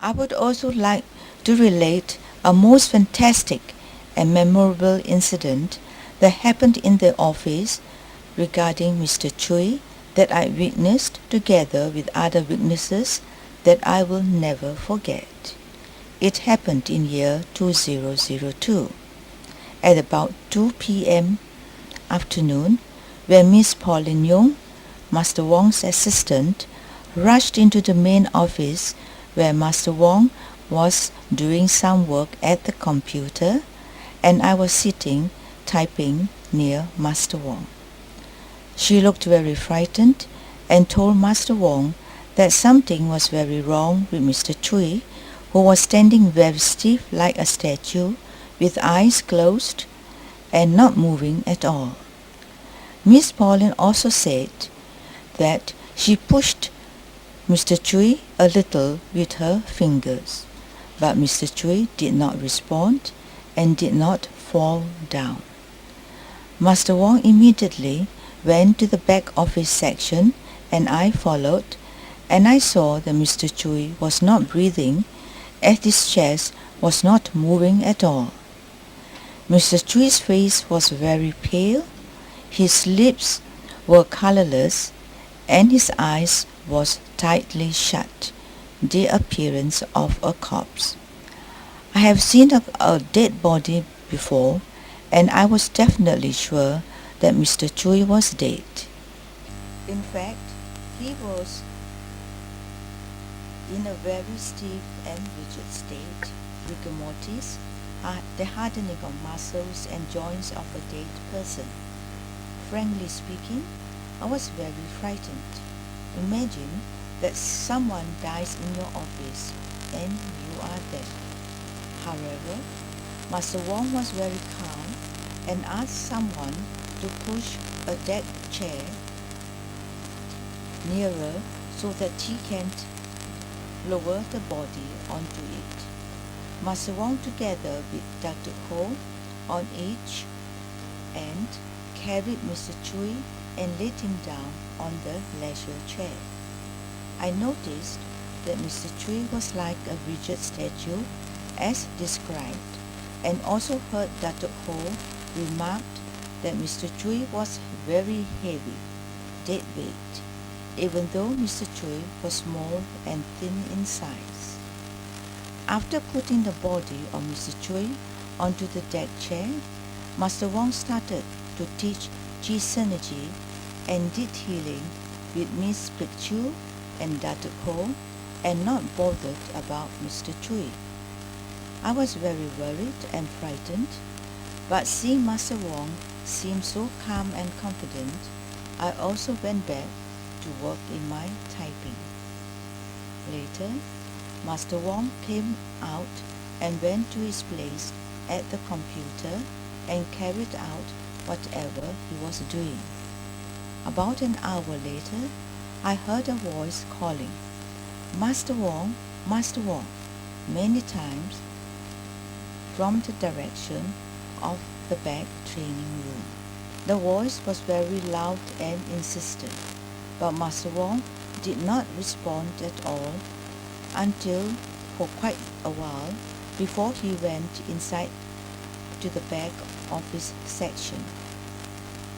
I would also like to relate a most fantastic and memorable incident that happened in the office regarding Mr. Chui that I witnessed together with other witnesses that I will never forget. It happened in year 2002 at about 2 p.m. afternoon when Miss Pauline Young, Master Wong's assistant, rushed into the main office where Master Wong was doing some work at the computer and I was sitting typing near Master Wong. She looked very frightened and told Master Wong that something was very wrong with Mr. Chui, who was standing very stiff like a statue with eyes closed and not moving at all. Miss Pauline also said that she pushed Mr. Chui a little with her fingers, but Mr. Chui did not respond and did not fall down. Master Wong immediately went to the back office section and I followed, and I saw that Mr. Chui was not breathing as his chest was not moving at all. Mr. Chui's face was very pale, his lips were colorless, and his eyes was tightly shut, the appearance of a corpse. I have seen a dead body before, and I was definitely sure that Mr. Chui was dead. In fact, he was in a very stiff and rigid state. Rigor mortis, the hardening of muscles and joints of a dead person. Frankly speaking, I was very frightened. Imagine that someone dies in your office and you are there. However, Master Wong was very calm and asked someone to push a deck chair nearer so that he can lower the body onto it. Master Wong, together with Dr. Ho on each end, carried Mr. Chui and laid him down on the leisure chair. I noticed that Mr. Chui was like a rigid statue as described, and also heard Dr. Ho remarked that Mr. Chui was very heavy, dead weight, even though Mr. Chui was small and thin in size. After putting the body of Mr. Chui onto the deck chair, Master Wong started to teach Chi Synergy and did healing with Miss Prit Chu and Dr. Ho and not bothered about Mr. Chui. I was very worried and frightened, but seeing Master Wong seem so calm and confident, I also went back to work in my typing. Later, Master Wong came out and went to his place at the computer and carried out whatever he was doing. About an hour later, I heard a voice calling, Master Wong, Master Wong, many times from the direction of the back training room. The voice was very loud and insistent, but Master Wong did not respond at all until for quite a while before he went inside to the back office section.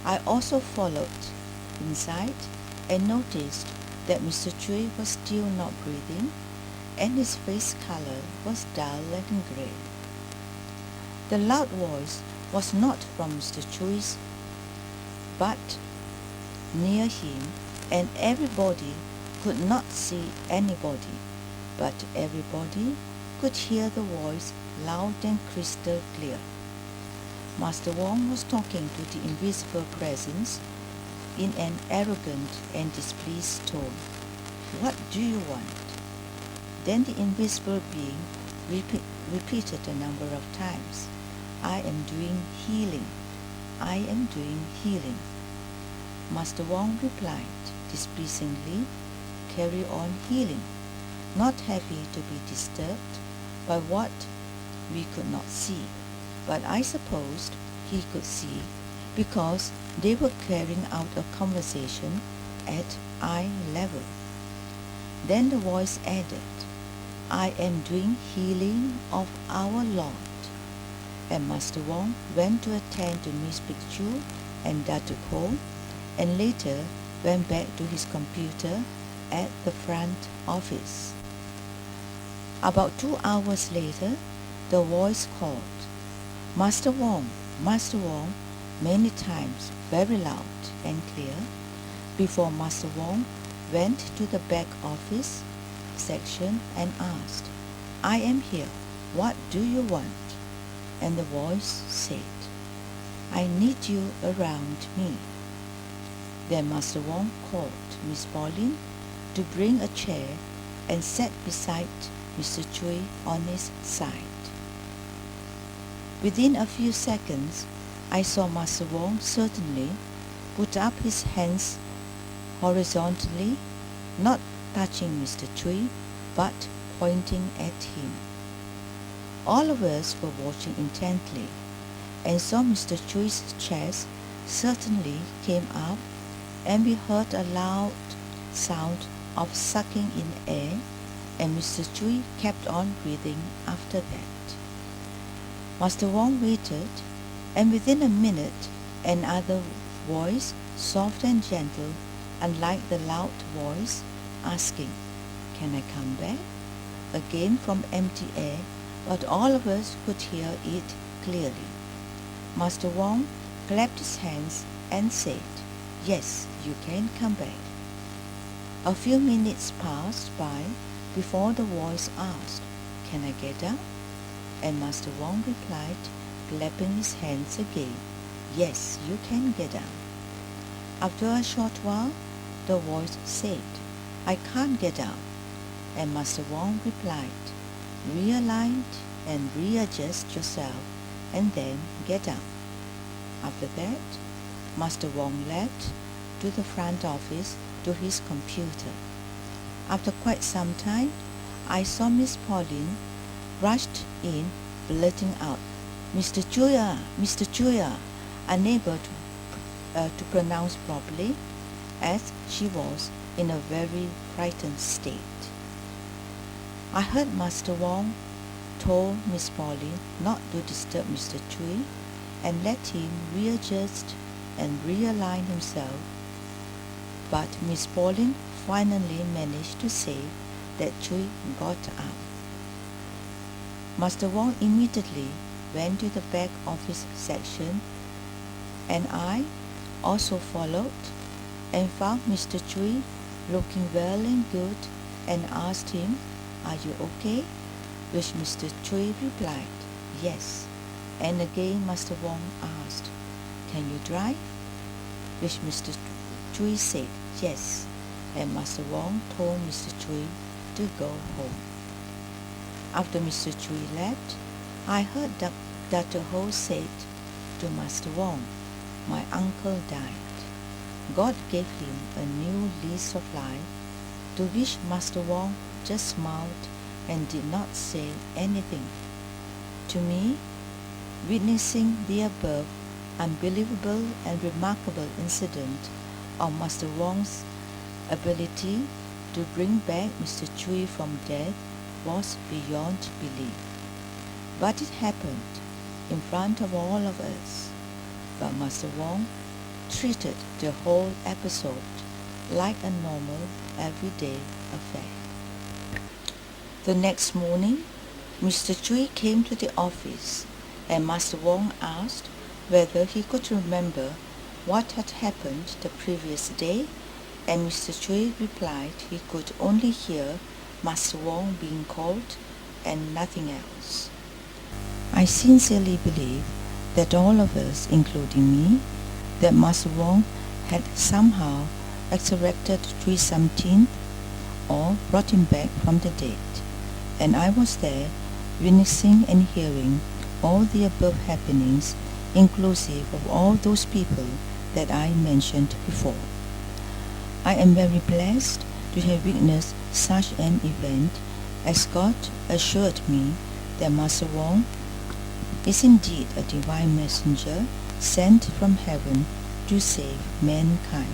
I also followed inside and noticed that Mr. Chui was still not breathing and his face color was dull and gray. The loud voice was not from Mr. Chui's but near him, and everybody could not see anybody, but everybody could hear the voice loud and crystal clear. Master Wong was talking to the invisible presence in an arrogant and displeased tone. What do you want? Then the invisible being repeated a number of times, I am doing healing. I am doing healing. Master Wong replied displeasingly, carry on healing, not happy to be disturbed by what we could not see, but I supposed he could see because they were carrying out a conversation at eye level. Then the voice added, I am doing healing of our Lord. And Master Wong went to attend to Miss Big Chu and Datuk Ho, and later went back to his computer at the front office. About 2 hours later, the voice called, Master Wong, many times, very loud and clear, before Master Wong went to the back office section and asked, I am here, what do you want? And the voice said, I need you around me. Then Master Wong called Miss Pauline to bring a chair and sat beside Mr. Chui on his side. Within a few seconds, I saw Master Wong certainly put up his hands horizontally, not touching Mr. Chui, but pointing at him. All of us were watching intently and saw Mr. Chui's chest certainly came up, and we heard a loud sound of sucking in air, and Mr. Chui kept on breathing after that. Master Wong waited, and within a minute another voice, soft and gentle, unlike the loud voice, asking, Can I come back? Again from empty air, but all of us could hear it clearly. Master Wong clapped his hands and said, Yes, you can come back. A few minutes passed by before the voice asked, Can I get up? And Master Wong replied, clapping his hands again, Yes, you can get up. After a short while, the voice said, I can't get up. And Master Wong replied, Realign and readjust yourself and then get up. After that, Master Wong left to the front office to his computer. After quite some time, I saw Miss Pauline rushed in, blurting out, Mr. Chuya, unable to pronounce properly, as she was in a very frightened state. I heard Master Wong told Miss Pauline not to disturb Mr. Chui and let him readjust and realign himself, but Miss Pauline finally managed to say that Chui got up. Master Wong immediately went to the back office section, and I also followed and found Mr. Chui looking well and good and asked him, Are you okay? Which Mr. Chui replied, Yes. And again Master Wong asked, Can you drive? Which Mr. Chui said, Yes. And Master Wong told Mr. Chui to go home. After Mr. Chui left, I heard Dr. Ho said to Master Wong, My uncle died. God gave him a new lease of life, to which Master Wong just smiled and did not say anything. To me, witnessing the above unbelievable and remarkable incident of Master Wong's ability to bring back Mr. Chui from death was beyond belief. But it happened in front of all of us. But Master Wong treated the whole episode like a normal, everyday affair. The next morning, Mr. Chui came to the office, and Master Wong asked whether he could remember what had happened the previous day, and Mr. Chui replied he could only hear Master Wong being called and nothing else. I sincerely believe that all of us, including me, that Master Wong had somehow resurrected Chui Samtin or brought him back from the dead, and I was there witnessing and hearing all the above happenings, inclusive of all those people that I mentioned before. I am very blessed to have witnessed such an event, as God assured me that Master Wong is indeed a divine messenger sent from heaven to save mankind.